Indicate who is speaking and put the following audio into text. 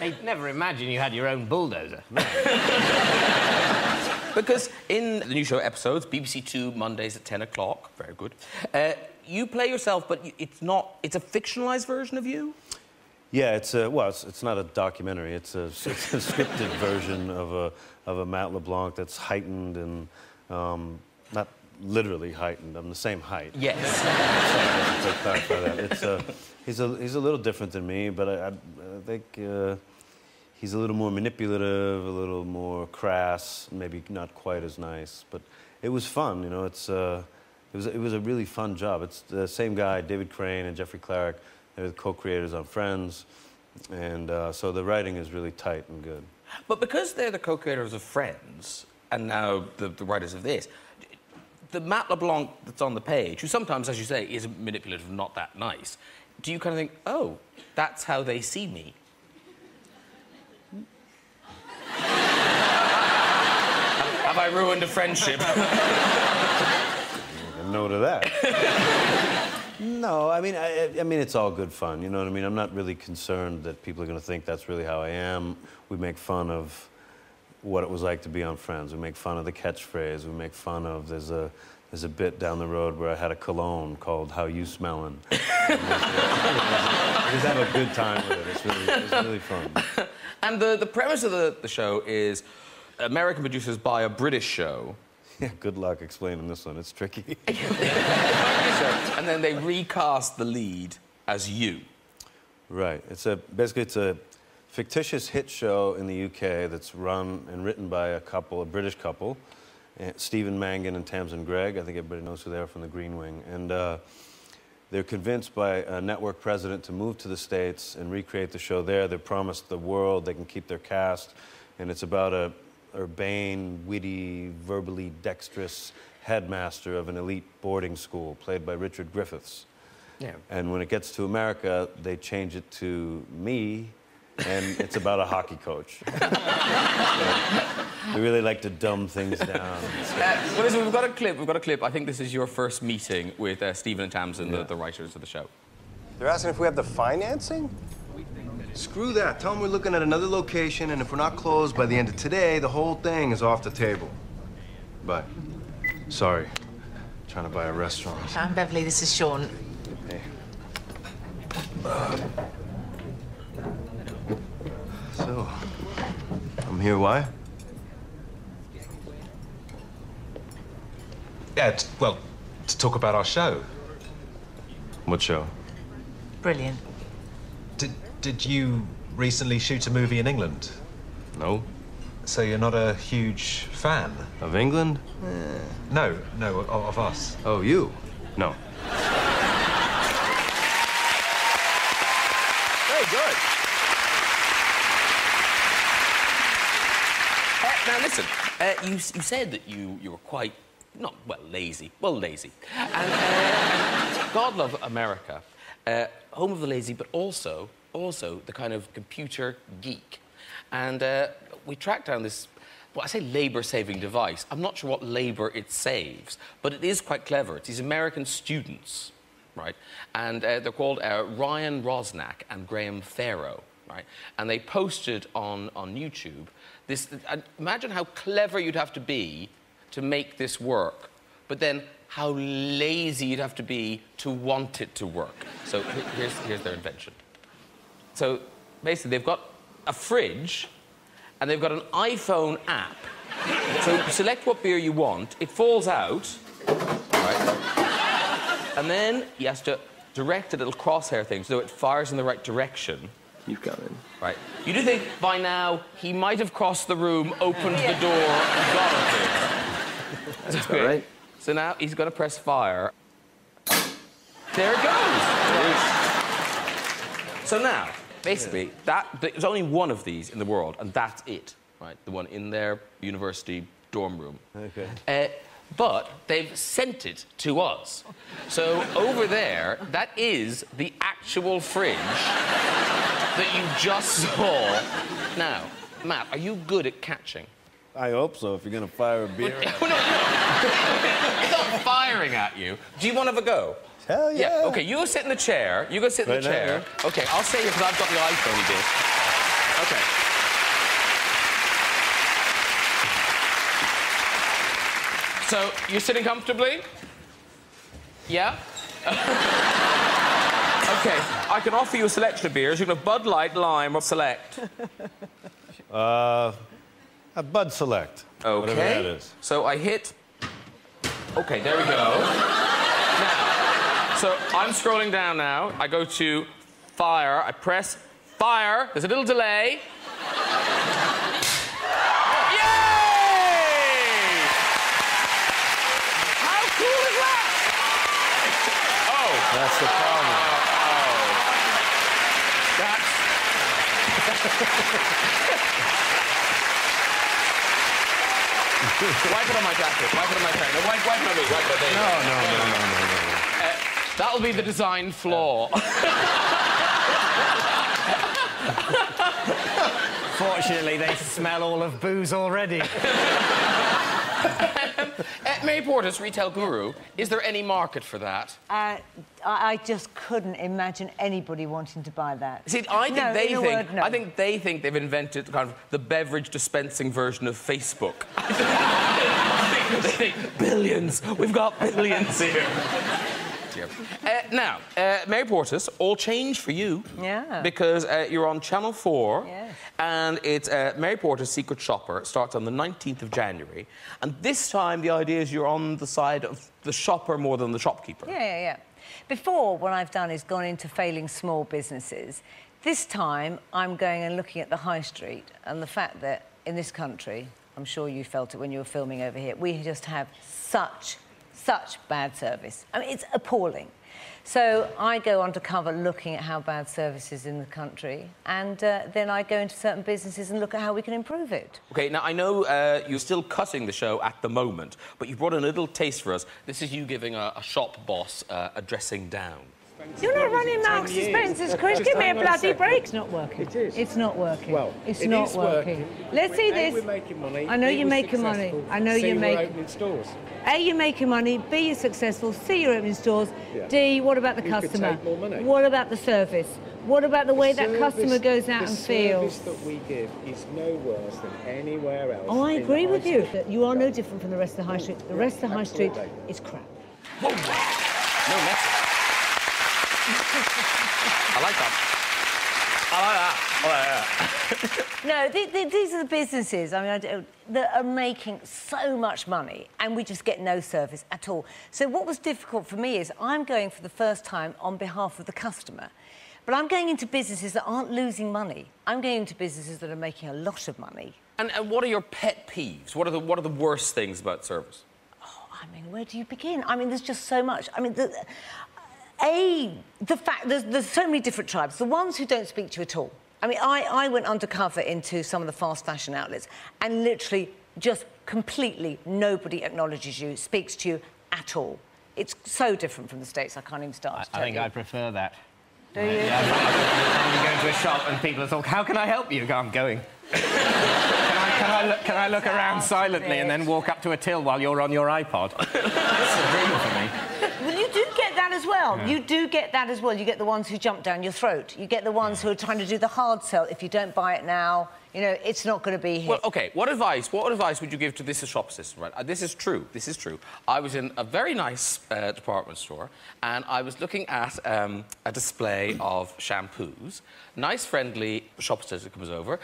Speaker 1: I'd never imagined you had your own bulldozer.
Speaker 2: Because in the new show episodes, BBC2 Mondays at 10 o'clock, very good, you play yourself, but it's a fictionalised version of you?
Speaker 3: Yeah, it's not a documentary. It's a scripted version of a Matt Le Blanc that's heightened and not literally heightened. I'm the same height.
Speaker 2: Yes.
Speaker 3: To clarify that, he's a little different than me, but I think he's a little more manipulative, a little more crass, maybe not quite as nice. But it was fun, you know. It was a really fun job. It's the same guy, David Crane and Jeffrey Clark. They're the co-creators on Friends, and so the writing is really tight and good.
Speaker 2: But because they're the co-creators of Friends, and now the writers of this, the Matt Le Blanc that's on the page, who sometimes, as you say, is manipulative, not that nice, do you kind of think, oh, that's how they see me? Have I ruined a friendship?
Speaker 3: No to that. No, I mean, I mean, it's all good fun, you know what I mean? I'm not really concerned that people are going to think that's really how I am. We make fun of what it was like to be on Friends. We make fun of the catchphrase. We make fun of, there's a bit down the road where I had a cologne called How You Smellin'. We just have a good time with it. It's really fun.
Speaker 2: And the premise of the show is American producers buy a British show.
Speaker 3: Yeah, good luck explaining this one. It's tricky.
Speaker 2: And then they recast the lead as you.
Speaker 3: Right. Basically, it's a fictitious hit show in the UK that's run and written by a British couple, Stephen Mangan and Tamsin Gregg. I think everybody knows who they are from the Green Wing. And they're convinced by a network president to move to the States and recreate the show there. They're promised the world. They can keep their cast. And it's about a urbane, witty, verbally dexterous headmaster of an elite boarding school, played by Richard Griffiths.
Speaker 2: Yeah.
Speaker 3: And when it gets to America, they change it to me, and it's about a hockey coach. So we really like to dumb things down.
Speaker 2: Well, listen, we've got a clip. I think this is your first meeting with Stephen and Tamsin, the writers of the show.
Speaker 4: They're asking if we have the financing? Screw that. Tell them we're looking at another location, and if we're not closed by the end of today, the whole thing is off the table. Bye. Sorry. Trying to buy a restaurant.
Speaker 5: I'm Beverly. This is Sean.
Speaker 4: Hey. So, I'm here, why?
Speaker 6: Yeah, well, to talk about our show.
Speaker 4: What show?
Speaker 5: Brilliant.
Speaker 6: Did you recently shoot a movie in England?
Speaker 4: No.
Speaker 6: So you're not a huge fan?
Speaker 4: Of England?
Speaker 6: No, of us.
Speaker 4: Oh, you? No.
Speaker 2: Very good. Now, listen, you said that you were quite, lazy. Well, lazy. And God love America. Home of the lazy, but also the kind of computer geek. And we tracked down this, I say labour-saving device. I'm not sure what labour it saves, but it is quite clever. It's these American students, right? And they're called Ryan Rosnack and Graham Farrow, right? And they posted on YouTube this... imagine how clever you'd have to be to make this work, but then how lazy you'd have to be to want it to work. So here's their invention. So basically, they've got a fridge, and they've got an iPhone app. So you select what beer you want, it falls out, right? And then he has to direct a little crosshair thing so it fires in the right direction.
Speaker 4: You've got it.
Speaker 2: Right. You do think by now he might have crossed the room, opened the door, and got it there.
Speaker 4: That's about right.
Speaker 2: So now he's got to press fire. There it goes. So now, basically, there's only one of these in the world, and that's it, right? The one in their university dorm room.
Speaker 3: Okay.
Speaker 2: But they've sent it to us. So over there, that is the actual fridge that you just saw. Now, Matt, are you good at catching?
Speaker 3: I hope so, if you're going to fire a beer.
Speaker 2: No. It's not firing at you. Do you want to have a go?
Speaker 3: Hell yeah.
Speaker 2: OK, you go sit in the chair. You go sit in the chair.
Speaker 3: Now,
Speaker 2: OK, I'll stay here because I've got the iPhone bit. Okay. So, you're sitting comfortably? Yeah? Okay, I can offer you a selection of beers. You can have Bud Light, Lime, or Select.
Speaker 3: A Bud Select.
Speaker 2: Okay.
Speaker 3: Whatever that is.
Speaker 2: So I hit... Okay, there we go. Now, so I'm scrolling down now. I go to fire. I press fire. There's a little delay. Yay! How cool is that? Oh.
Speaker 3: That's the problem.
Speaker 2: Wipe it on my jacket. Wipe it on my jacket. No, wipe it on me. Wipe it on me.
Speaker 3: No.
Speaker 2: That'll be the design flaw.
Speaker 1: Fortunately, they smell all of booze already.
Speaker 2: Mary Portas, retail guru, is there any market for that?
Speaker 7: I just couldn't imagine anybody wanting to buy that.
Speaker 2: See, I think they think they've invented kind of the beverage dispensing version of Facebook. They think billions. We've got billions here. Now, Mary Portas, all change for you.
Speaker 7: Yeah.
Speaker 2: Because you're on Channel 4.
Speaker 7: Yes.
Speaker 2: And it's Mary Portas' Secret Shopper. It starts on the 19th of January. And this time, the idea is you're on the side of the shopper more than the shopkeeper.
Speaker 7: Yeah. Before, what I've done is gone into failing small businesses. This time, I'm going and looking at the high street and the fact that in this country, I'm sure you felt it when you were filming over here, we just have such bad service. I mean, it's appalling. So I go undercover looking at how bad service is in the country, and then I go into certain businesses and look at how we can improve it.
Speaker 2: OK, now, I know you're still cutting the show at the moment, but you brought in a little taste for us. This is you giving a shop boss a dressing down.
Speaker 7: You're not running Marks and Spencer's, Chris. Give me a bloody break. It's not working.
Speaker 8: It is.
Speaker 7: It's not working.
Speaker 8: Well,
Speaker 7: it's not working. Let's see this.
Speaker 8: We're making money.
Speaker 7: I know you're making money. I know you're making.
Speaker 8: Opening stores.
Speaker 7: A, you're making money. B, you're successful. C, you're opening stores.
Speaker 8: Yeah.
Speaker 7: D, what about the
Speaker 8: You could
Speaker 7: customer?
Speaker 8: take more money.
Speaker 7: What about the service? What about the way that customer goes out and feels?
Speaker 8: The service that we give is no worse than anywhere else.
Speaker 7: Oh, I agree with you.
Speaker 8: Street.
Speaker 7: That you are no different from the rest of the high street. The rest of the high street
Speaker 8: absolutely.
Speaker 7: is crap.
Speaker 2: Whoa. No, that's... I like that.
Speaker 7: No, these are the businesses, I mean, that are making so much money and we just get no service at all. So what was difficult for me is I'm going for the first time on behalf of the customer. But I'm going into businesses that aren't losing money. I'm going into businesses that are making a lot of money.
Speaker 2: And what are your pet peeves? What are the worst things about service?
Speaker 7: Oh, I mean, where do you begin? I mean, there's just so much. I mean, the fact there's so many different tribes. The ones who don't speak to you at all. I mean, I went undercover into some of the fast fashion outlets and literally just completely nobody acknowledges you, speaks to you at all. It's so different from the States, I can't even start to tell
Speaker 1: I think
Speaker 7: you.
Speaker 1: I prefer that.
Speaker 7: Do you?
Speaker 1: Yeah, you go into a shop and people talk, how can I help you? I'm going. Can I look around silently and then walk up to a till while you're on your iPod? That's a dream for me.
Speaker 7: Well, you do get that as well. Yeah. You do get that as well. You get the ones who jump down your throat. You get the ones who are trying to do the hard sell. If you don't buy it now, you know, it's not going to be here.
Speaker 2: Well, OK, what advice would you give to this shop assistant, right? This is true. I was in a very nice department store and I was looking at a display of shampoos. Nice, friendly shop assistant comes over